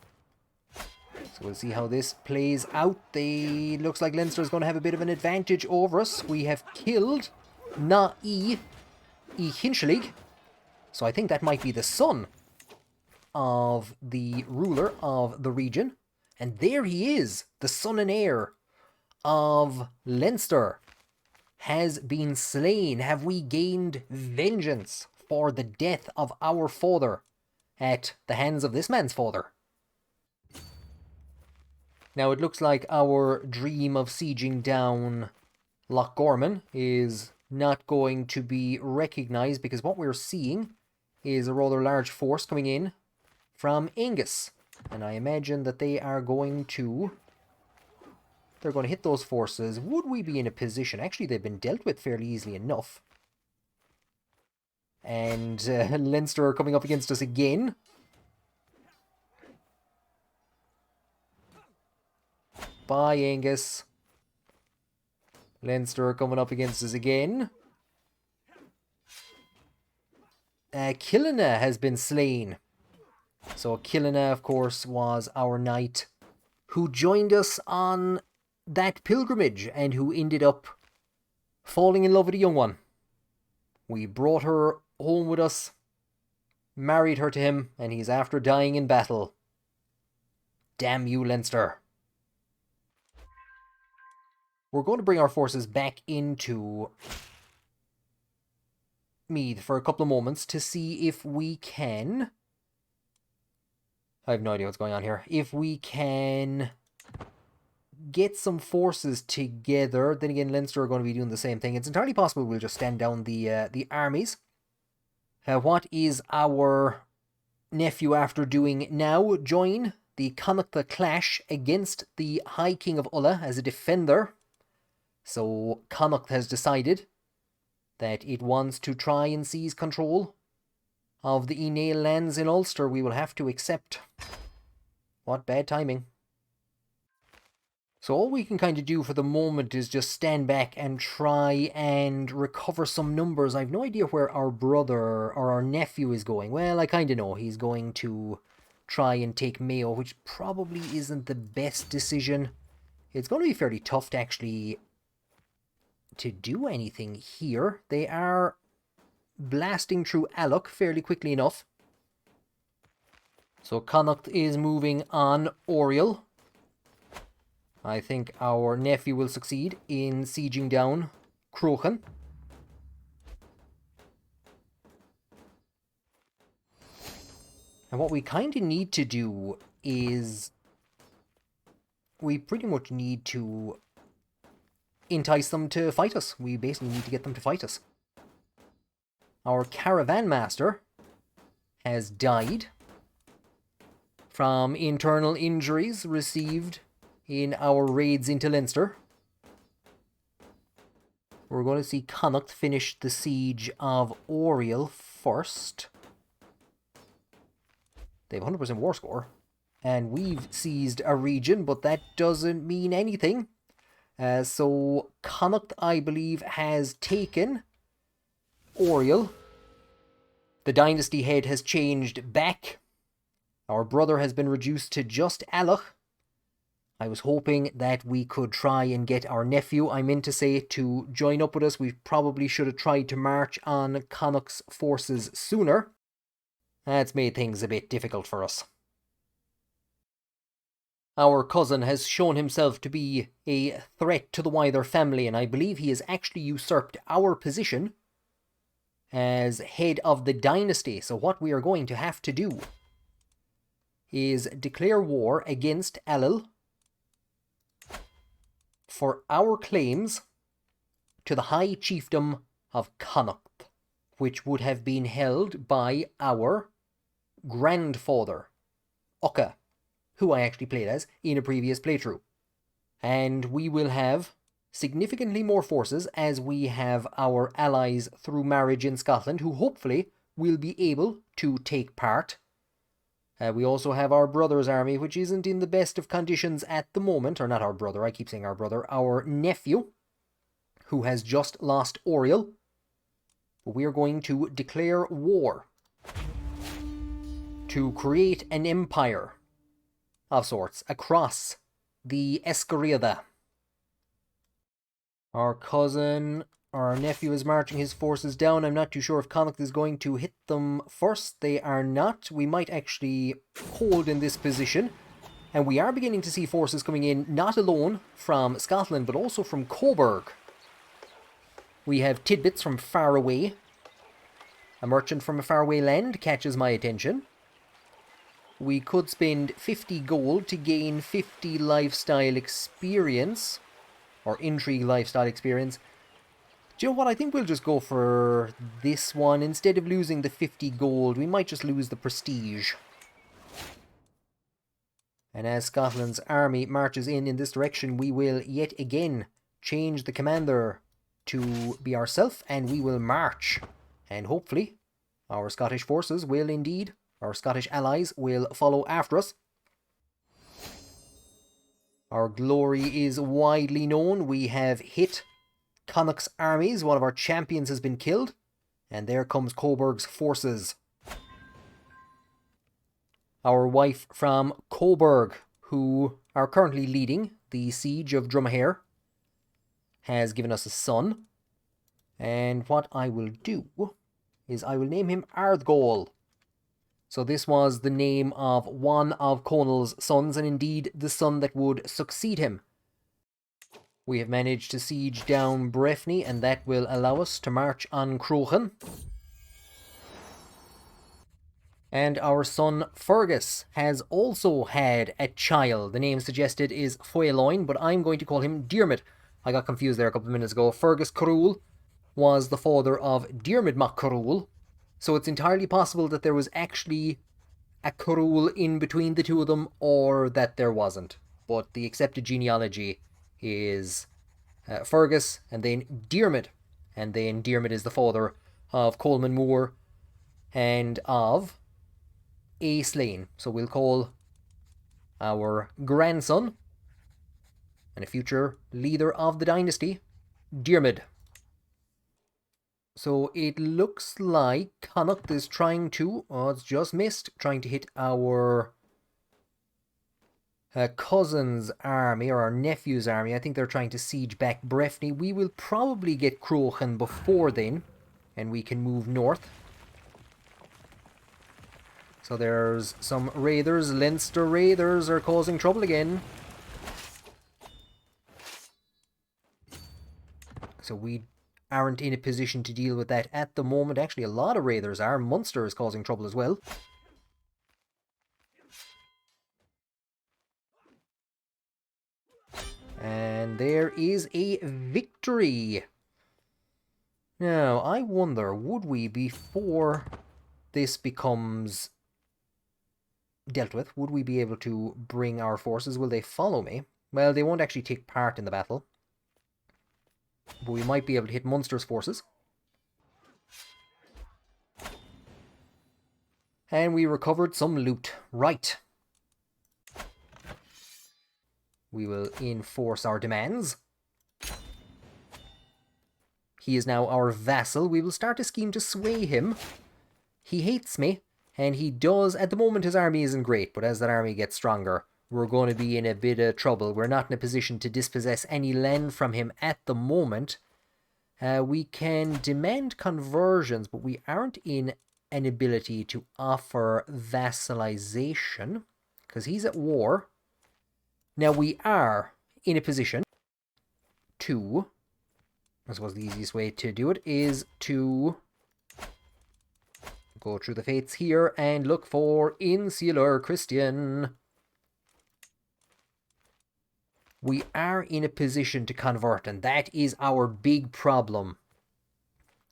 So we'll see how this plays out. Looks like Leinster is going to have a bit of an advantage over us. We have killed Na-E Hinshalig. So I think that might be the son of the ruler of the region. And there he is, the son and heir of Leinster, has been slain. Have we gained vengeance for the death of our father at the hands of this man's father? Now it looks like our dream of sieging down Loch Gorman is not going to be recognised, because what we're seeing is a rather large force coming in from Angus. And I imagine that they are going to... they're going to hit those forces. Would we be in a position... actually, they've been dealt with fairly easily enough. And Leinster are coming up against us again. Bye, Angus. Leinster are coming up against us again. Killina has been slain. So Killina, of course, was our knight who joined us on that pilgrimage and who ended up falling in love with a young one. We brought her home with us, married her to him, and he's after dying in battle. Damn you, Leinster. we're going to bring our forces back into Meath for a couple of moments to see if we can... I have no idea what's going on here. If we can get some forces together. Then again, Leinster are going to be doing the same thing. It's entirely possible we'll just stand down the armies. What is our nephew after doing now? Join the Connacht clash against the High King of Ulla as a defender. So Connacht has decided that it wants to try and seize control of the Inale lands in Ulster. We will have to accept. What bad timing. So all we can kind of do for the moment is just stand back and try and recover some numbers. I have no idea where our brother or our nephew is going. Well, I kind of know. He's going to try and take Mayo, which probably isn't the best decision. It's going to be fairly tough to actually to do anything here. They are blasting through Alloch fairly quickly enough. So Connacht is moving on Oriel. I think our nephew will succeed in sieging down Crochan. And what we kind of need to do is we pretty much need to entice them to fight us. We basically need to get them to fight us. Our caravan master has died from internal injuries received in our raids into Leinster. We're going to see Connacht finish the siege of Oriel first. They have 100% war score. And we've seized a region, but that doesn't mean anything. So Connacht, I believe, has taken Oriel. The dynasty head has changed back. Our brother has been reduced to just Alloch. I was hoping that we could try and get our nephew, I meant to say, to join up with us. We probably should have tried to march on Connacht's forces sooner. That's made things a bit difficult for us. Our cousin has shown himself to be a threat to the wider family, and I believe he has actually usurped our position as head of the dynasty. So what we are going to have to do is declare war against Alil for our claims to the High Chiefdom of Connacht, which would have been held by our grandfather, Ucca, who I actually played as in a previous playthrough. And we will have significantly more forces as we have our allies through marriage in Scotland, who hopefully will be able to take part. We also have our brother's army, which isn't in the best of conditions at the moment. Or not our brother, I keep saying our brother. Our nephew, who has just lost Oriel. But we are going to declare war to create an empire of sorts across the Escoriada. Our cousin, our nephew, is marching his forces down. I'm not too sure if Connacht is going to hit them first. They are not. We might actually hold in this position. And we are beginning to see forces coming in, not alone from Scotland, but also from Coburg. We have tidbits from far away. A merchant from a faraway land catches my attention. We could spend 50 gold to gain 50 lifestyle experience. Or intrigue lifestyle experience. Do you know what? I think we'll just go for this one. Instead of losing the 50 gold, we might just lose the prestige. And as Scotland's army marches in this direction, we will yet again change the commander to be ourselves, and we will march. And hopefully, our Scottish forces will indeed, our Scottish allies will follow after us. Our glory is widely known. We have hit Connacht's armies. One of our champions has been killed. And there comes Coburg's forces. Our wife from Coburg, who are currently leading the siege of Drumahare, has given us a son. And what I will do is I will name him Ardgol. So this was the name of one of Conall's sons, and indeed the son that would succeed him. We have managed to siege down Breffni, and that will allow us to march on Croghan. And our son Fergus has also had a child. The name suggested is Foyloin, but I'm going to call him Diarmid. I got confused there a couple of minutes ago. Fergus Carrul was the father of Diarmid Mac Carrul, so it's entirely possible that there was actually a Carrul in between the two of them, or that there wasn't. But the accepted genealogy is Fergus, and then Diarmid. And then Diarmid is the father of Coleman Moore and of A. Slane. So we'll call our grandson and a future leader of the dynasty Diarmid. So it looks like Connacht is trying to, oh, it's just missed, trying to hit our cousin's army, or our nephew's army. I think they're trying to siege back Breffni. We will probably get Croghan before then, and we can move north. So there's some raiders. Leinster raiders are causing trouble again. So we aren't in a position to deal with that at the moment. Actually, a lot of raiders are. Munster is causing trouble as well. And there is a victory. Now, I wonder, would we, before this becomes dealt with, would we be able to bring our forces? Will they follow me? Well, they won't actually take part in the battle, but we might be able to hit Munster's forces. And we recovered some loot. Right. We will enforce our demands. He is now our vassal. We will start a scheme to sway him. He hates me, and he does. At the moment, his army isn't great, but as that army gets stronger, we're going to be in a bit of trouble. We're not in a position to dispossess any land from him at the moment. We can demand conversions, but we aren't in an ability to offer vassalization, because he's at war. Now, we are in a position to, I suppose the easiest way to do it is to go through the fates here and look for Insular Christian. We are in a position to convert, and that is our big problem.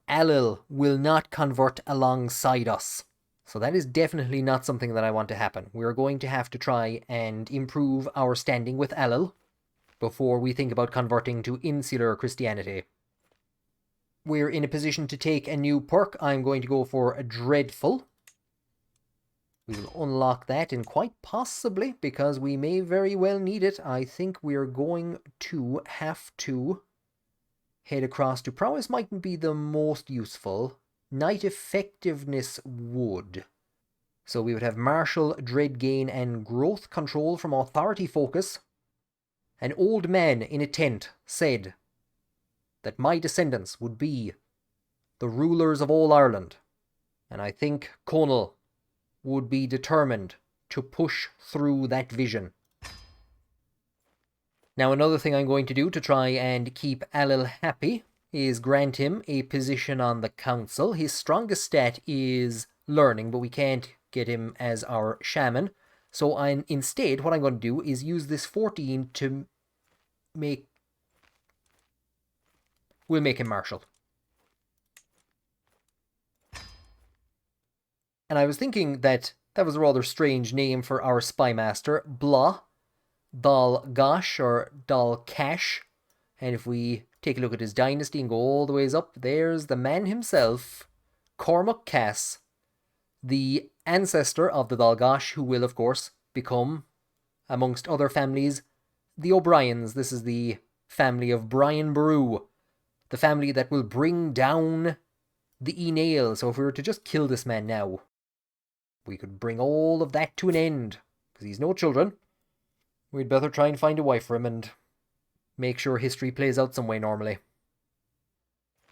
Alil will not convert alongside us. So that is definitely not something that I want to happen. We're going to have to try and improve our standing with Alil before we think about converting to Insular Christianity. We're in a position to take a new perk. I'm going to go for a Dreadful. We will unlock that, and quite possibly, because we may very well need it, I think we're going to have to head across to Prowess. Mightn't be the most useful. Knight Effectiveness would. So we would have Martial, Dread Gain, and Growth Control from Authority Focus. An old man in a tent said that my descendants would be the rulers of all Ireland. And I think Conall would be determined to push through that vision. Now, another thing I'm going to do to try and keep Alil happy is grant him a position on the council. His strongest stat is learning, but we can't get him as our shaman. So what I'm going to do is use this 14 to we'll make him marshal. And I was thinking that was a rather strange name for our spy master, Blah, Dal Gash, or Dal Cash. And if we take a look at his dynasty and go all the ways up, there's the man himself, Cormac Cass, the ancestor of the Dalgash, who will, of course, become, amongst other families, the O'Briens. This is the family of Brian Boru, the family that will bring down the Enail. So if we were to just kill this man now, we could bring all of that to an end, because he's no children. We'd better try and find a wife for him and make sure history plays out some way normally.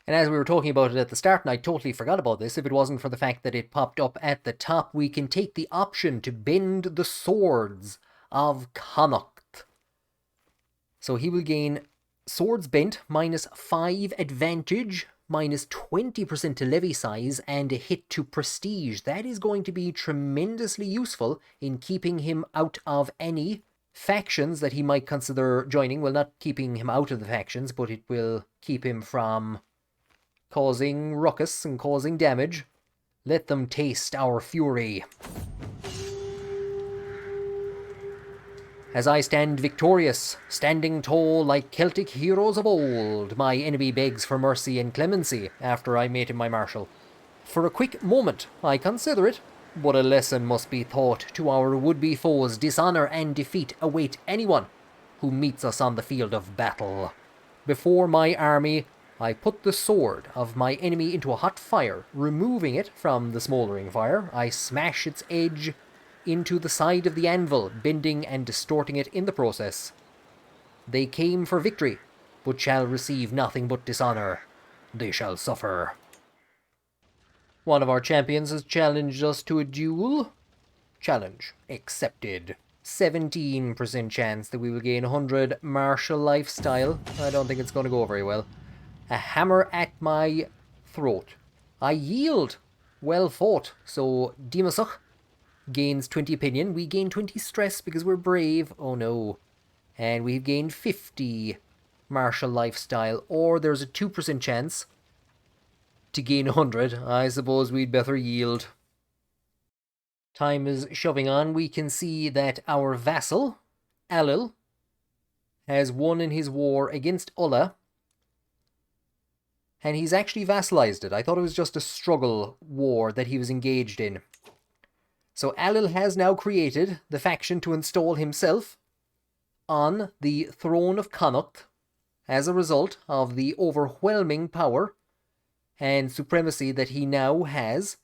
And as we were talking about it at the start, and I totally forgot about this, if it wasn't for the fact that it popped up at the top, we can take the option to bend the swords of Connacht. So he will gain Swords Bent, -5 advantage, -20% to levy size, and a hit to prestige. That is going to be tremendously useful in keeping him out of any factions that he might consider joining. Well, not keeping him out of the factions, but it will keep him from causing ruckus and causing damage. Let them taste our fury. As I stand victorious, standing tall like Celtic heroes of old, my enemy begs for mercy and clemency after I made him my marshal. For a quick moment, I consider it, but a lesson must be taught to our would-be foes. Dishonor and defeat await anyone who meets us on the field of battle. Before my army, I put the sword of my enemy into a hot fire. Removing it from the smouldering fire, I smash its edge into the side of the anvil, bending and distorting it in the process. They came for victory, but shall receive nothing but dishonor. They shall suffer. One of our champions has challenged us to a duel. Challenge accepted. 17% chance that we will gain 100 martial lifestyle. I don't think it's going to go very well. A hammer at my throat. I yield. Well fought. So, Dimasach gains 20 opinion. We gain 20 stress because we're brave. Oh no. And we've gained 50 martial lifestyle. Or there's a 2% chance to gain 100. I suppose we'd better yield. Time is shoving on. We can see that our vassal, Alil, has won in his war against Ulla. And he's actually vassalized it. I thought it was just a struggle war that he was engaged in. So Alil has now created the faction to install himself on the throne of Connacht as a result of the overwhelming power and supremacy that he now has.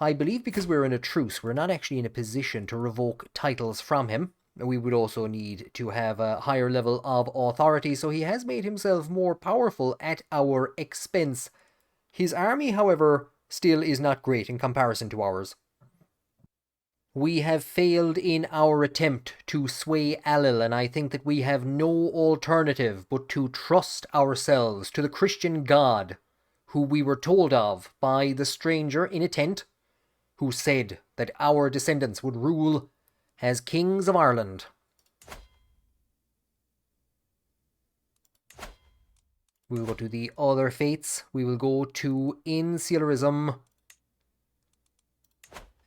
I believe because we're in a truce, we're not actually in a position to revoke titles from him. We would also need to have a higher level of authority, so he has made himself more powerful at our expense. His army, however, still is not great in comparison to ours. We have failed in our attempt to sway Alil, and I think that we have no alternative but to trust ourselves to the Christian God, who we were told of by the stranger in a tent, who said that our descendants would rule as kings of Ireland. We will go to the other fates. We will go to Insularism.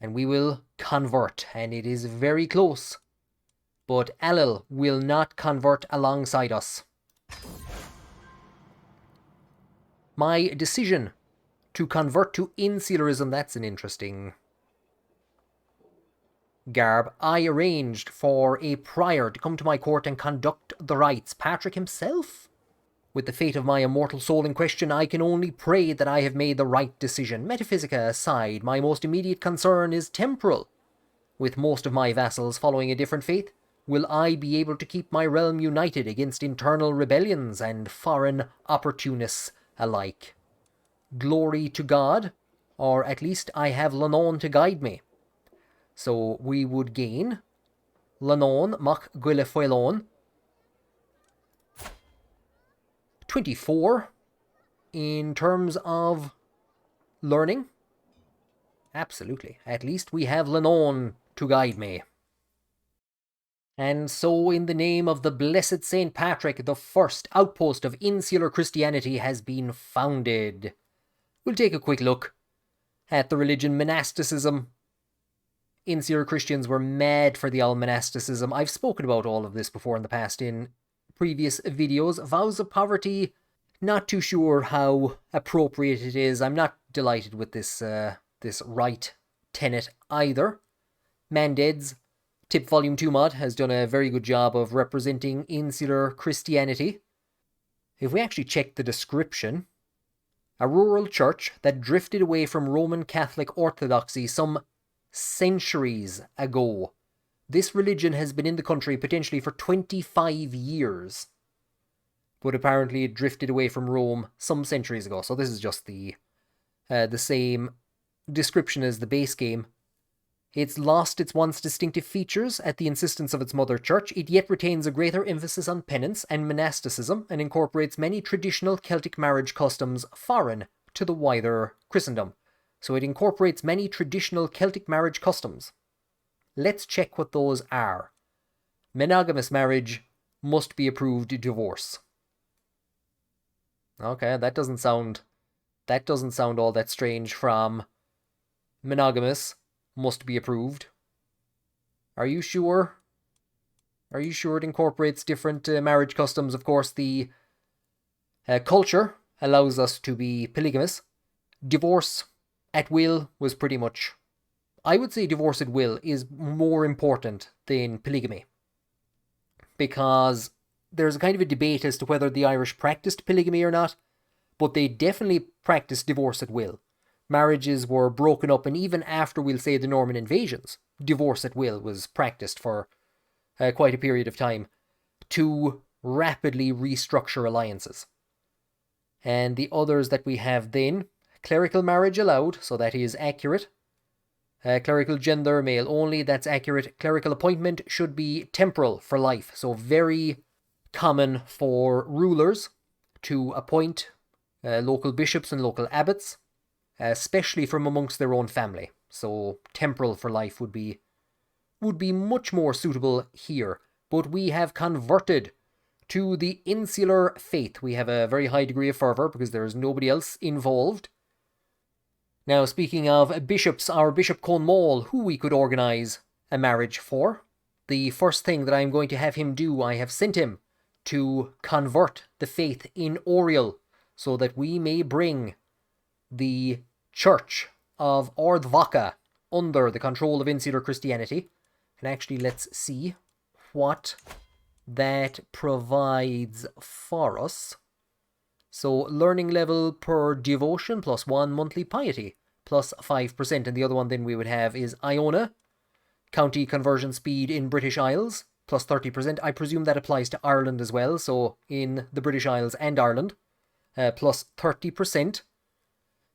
And we will convert. And it is very close. But Alil will not convert alongside us. My decision to convert to Insularism, that's an interesting garb. I arranged for a prior to come to my court and conduct the rites. Patrick himself? With the fate of my immortal soul in question, I can only pray that I have made the right decision. Metaphysica aside, my most immediate concern is temporal. With most of my vassals following a different faith, will I be able to keep my realm united against internal rebellions and foreign opportunists alike? Glory to God, or at least I have Lannon to guide me. So we would gain Lannon Mach Guilefoilon 24 in terms of learning. Absolutely. At least we have Lannon to guide me. And so in the name of the blessed Saint Patrick, the first outpost of Insular Christianity has been founded. We'll take a quick look at the religion monasticism. Insular Christians were mad for the old monasticism. I've spoken about all of this before in the past in previous videos. Vows of poverty, not too sure how appropriate it is. I'm not delighted with this rite tenet either. Mandeds, Tip Volume 2 mod, has done a very good job of representing Insular Christianity. If we actually check the description, a rural church that drifted away from Roman Catholic Orthodoxy some centuries ago. This religion has been in the country potentially for 25 years. But apparently it drifted away from Rome some centuries ago. So this is just the same description as the base game. It's lost its once distinctive features at the insistence of its mother church. It yet retains a greater emphasis on penance and monasticism and incorporates many traditional Celtic marriage customs foreign to the wider Christendom. So it incorporates many traditional Celtic marriage customs. Let's check what those are. Monogamous marriage must be approved divorce. Okay, that doesn't sound all that strange from monogamous must be approved. Are you sure? Are you sure it incorporates different marriage customs? Of course, the culture allows us to be polygamous. Divorce at will was pretty much... I would say divorce at will is more important than polygamy. Because there's a kind of a debate as to whether the Irish practiced polygamy or not, but they definitely practiced divorce at will. Marriages were broken up, and even after, we'll say, the Norman invasions, divorce at will was practiced for quite a period of time to rapidly restructure alliances. And the others that we have then, clerical marriage allowed, so that is accurate. Clerical gender, male only, that's accurate. Clerical appointment should be temporal for life, so very common for rulers to appoint local bishops and local abbots, especially from amongst their own family. So temporal for life would be much more suitable here. But we have converted to the insular faith. We have a very high degree of fervour because there is nobody else involved. Now, speaking of bishops, our Bishop Conall, who we could organise a marriage for, the first thing that I'm going to have him do, I have sent him to convert the faith in Oriel, so that we may bring the Church of Ardvacha under the control of Insular Christianity. And actually, let's see what that provides for us. So, learning level per devotion plus 1 monthly piety plus 5%. And the other one then we would have is Iona, county conversion speed in British Isles plus 30%. I presume that applies to Ireland as well. So, in the British Isles and Ireland, plus 30%.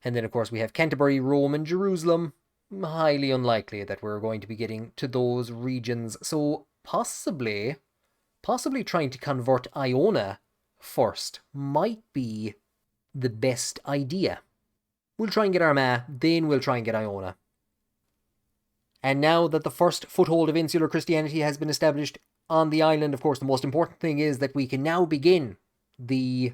And then, of course, we have Canterbury, Rome, and Jerusalem. Highly unlikely that we're going to be getting to those regions. So, possibly trying to convert Iona first might be the best idea. We'll try and get Armagh, then we'll try and get Iona. And now that the first foothold of Insular Christianity has been established on the island, of course, the most important thing is that we can now begin the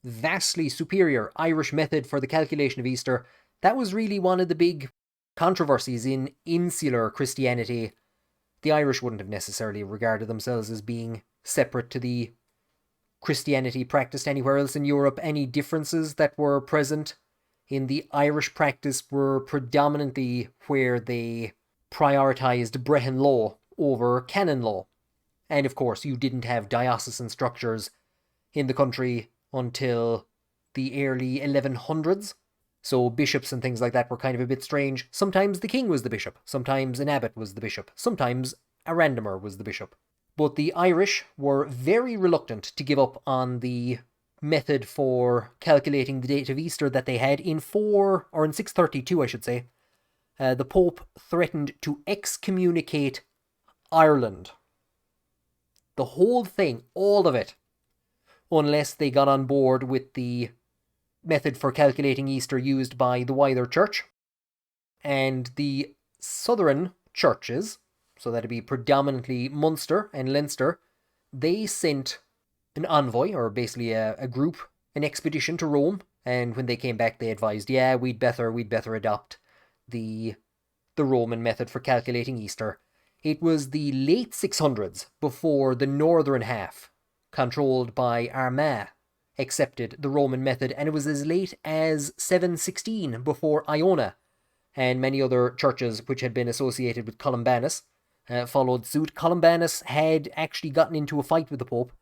vastly superior Irish method for the calculation of Easter. That was really one of the big controversies in Insular Christianity. The Irish wouldn't have necessarily regarded themselves as being separate to the Christianity practiced anywhere else in Europe. Any differences that were present in the Irish practice were predominantly where they prioritised Brehon law over canon law. And of course, you didn't have diocesan structures in the country until the early 1100s. So bishops and things like that were kind of a bit strange. Sometimes the king was the bishop. Sometimes an abbot was the bishop. Sometimes a randomer was the bishop. But the Irish were very reluctant to give up on the method for calculating the date of Easter that they had in 632, I should say. The Pope threatened to excommunicate Ireland. The whole thing, all of it, unless they got on board with the method for calculating Easter used by the wider church. And the southern churches, so that'd be predominantly Munster and Leinster, they sent an envoy, or basically a group, an expedition to Rome, and when they came back they advised, yeah, we'd better adopt the Roman method for calculating Easter. It was the late 600s before the northern half, controlled by Armagh, accepted the Roman method, and it was as late as 716 before Iona and many other churches which had been associated with Columbanus followed suit. Columbanus had actually gotten into a fight with the Pope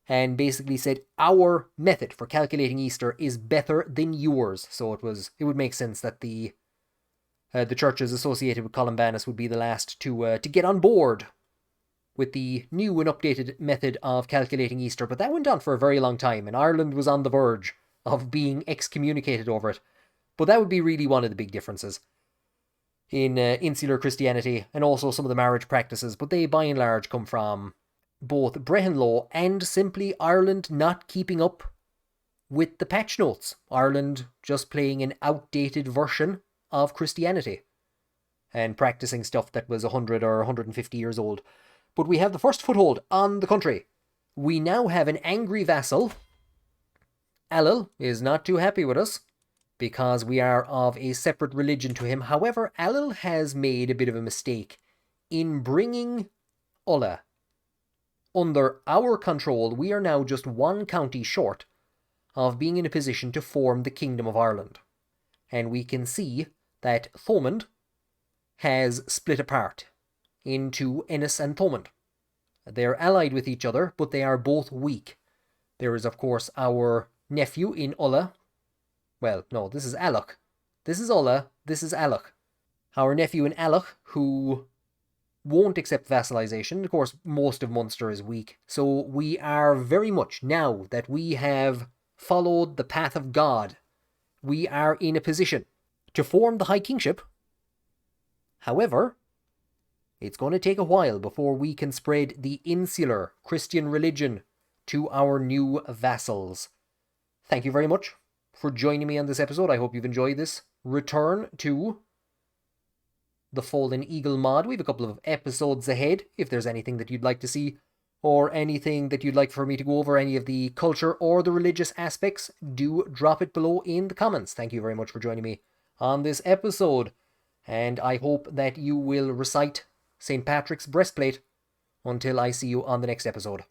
and basically said, our method for calculating Easter is better than yours. So it would make sense that the churches associated with Columbanus would be the last to get on board with the new and updated method of calculating Easter. But that went on for a very long time, and Ireland was on the verge of being excommunicated over it. But that would be really one of the big differences. in Insular Christianity, and also some of the marriage practices, but they by and large come from both Brehon law and simply Ireland not keeping up with the patch notes. Ireland just playing an outdated version of Christianity and practicing stuff that was 100 or 150 years old. But we have the first foothold on the country. We now have an angry vassal. Alil is not too happy with us because we are of a separate religion to him. However, Alil has made a bit of a mistake in bringing Ulla under our control. We are now just one county short of being in a position to form the Kingdom of Ireland. And we can see that Thomond has split apart into Ennis and Thomond. They're allied with each other, but they are both weak. There is, of course, our nephew in Ulla. Well, no, this is Alloch. This is Ulla, this is Alloch. Our nephew in Alloch, who won't accept vassalization. Of course, most of Munster is weak. So we are very much, now that we have followed the path of God, we are in a position to form the High Kingship. However, it's going to take a while before we can spread the insular Christian religion to our new vassals. Thank you very much for joining me on this episode. I hope you've enjoyed this return to the Fallen Eagle mod. We have a couple of episodes ahead. If there's anything that you'd like to see, or anything that you'd like for me to go over, any of the culture or the religious aspects, do drop it below in the comments. Thank you very much for joining me on this episode, and I hope that you will recite St. Patrick's breastplate until I see you on the next episode.